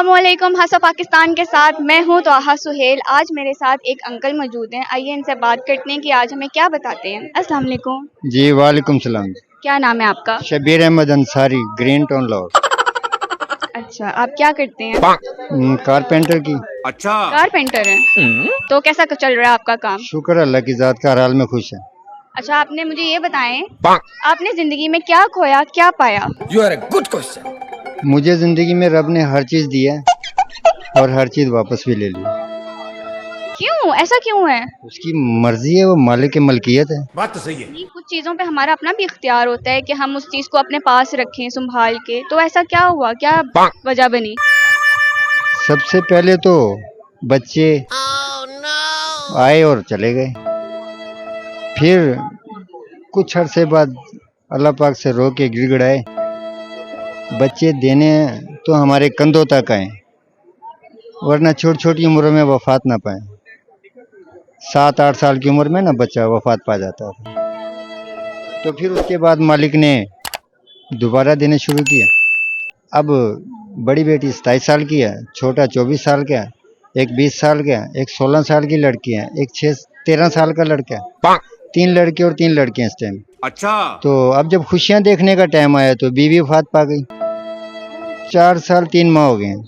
अस्सलामुअलैकुम हंसो पाकिस्तान के साथ मैं हूं तोहा सुहेल। आज मेरे साथ एक अंकल मौजूद हैं, आइए इनसे बात करते हैं कि आज हमें क्या बताते हैं। अस्सलाम वालेकुम। जी वालेकुम सलाम। क्या नाम है आपका? Shabir Ahmad Ansari, Green Town Lahore. अच्छा, आप क्या करते हैं? कारपेंटर की। अच्छा, कारपेंटर हैं। तो कैसा चल रहा है आपका काम? शुक्र अल्लाह की जात का, हर हाल में खुश है। अच्छा, आपने मुझे ये बताएं, आपने जिंदगी में क्या खोया क्या पाया? You are a good question. मुझे जिंदगी में रब ने हर चीज दी है और हर चीज वापस भी ले ली। क्यों, ऐसा क्यों है? उसकी मर्जी है, वो मालिक की मलकियत है। बात तो सही है। नहीं, कुछ चीजों पे हमारा अपना भी इख्तियार होता है कि हम उस चीज को अपने पास रखें संभाल के। तो ऐसा क्या हुआ, क्या वजह बनी? सबसे पहले तो बच्चे आए और चले गए। फिर कुछ अरसे बाद अल्लाह पाक से रो के गिड़गिड़ाए। बच्चे देने तो हमारे कंधों तक आए, वरना छोटी छोटी उम्र में वफात ना पाए। 7-8 साल की उम्र में ना बच्चा वफात पा जाता था। तो फिर उसके बाद मालिक ने दोबारा देने शुरू किया। अब बड़ी बेटी 27 साल की है, छोटा 24 साल का है, एक 20 साल का है, एक 16 साल की लड़की है, एक 13 साल का लड़का है। 3 लड़के और 3 लड़कियां इस टाइम। अच्छा, तो अब जब खुशियां देखने का टाइम आया तो बीवी वफात पा गई। 4 साल 3 माह हो गए हैं।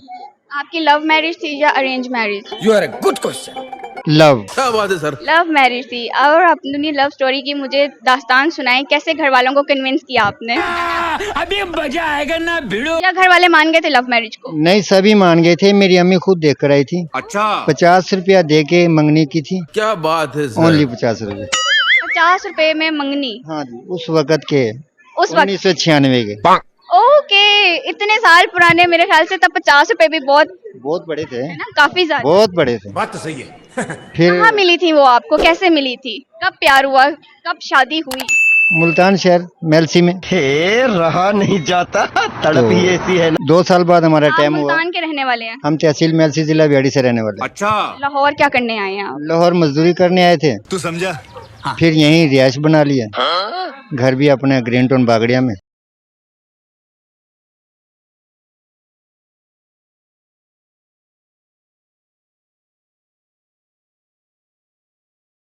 आपकी लव मैरिज थी या arrange marriage? You are a good question. Love. क्या बात है सर। लव मैरिज थी। और अपनी लव स्टोरी की मुझे दास्तान सुनाएं, कैसे घर वालों को कन्विंस किया आपने? अभी मजा आएगा ना भिड़ो। या घर वाले मान गए थे लव मैरिज को? नहीं, सभी मान गए थे। मेरी अम्मी खुद देख कर आई थी। अच्छा, 50 रुपया दे के मंगनी की थी। क्या बात है ओनली सर। 50 रुपये। 50 रुपए में मंगनी? हाँ जी, उस वक़्त के, उस वक्त? 1996 के। ओके, इतने साल पुराने। मेरे ख्याल से तब 50 रुपए भी बहुत बड़े थे, है ना, काफी ज्यादा। बहुत बड़े थे। बात तो सही है। फिर कहाँ मिली थी वो आपको, कैसे मिली थी, कब प्यार हुआ, कब शादी हुई? मुल्तान शहर मेलसी में। रहा नहीं जाता, तड़प ही ऐसी है। 2 साल बाद हमारा आप टाइम हुआ। मुल्तान के रहने वाले हैं? हम तहसील मेलसी, जिला बिहाड़ी से रहने वाले हैं। अच्छा, लाहौर क्या करने आए हैं आप? लाहौर मजदूरी करने आए थे, तू समझा। फिर यहीं रिहाइश बना लिया। घर भी अपने ग्रीन टाउन बागड़िया में।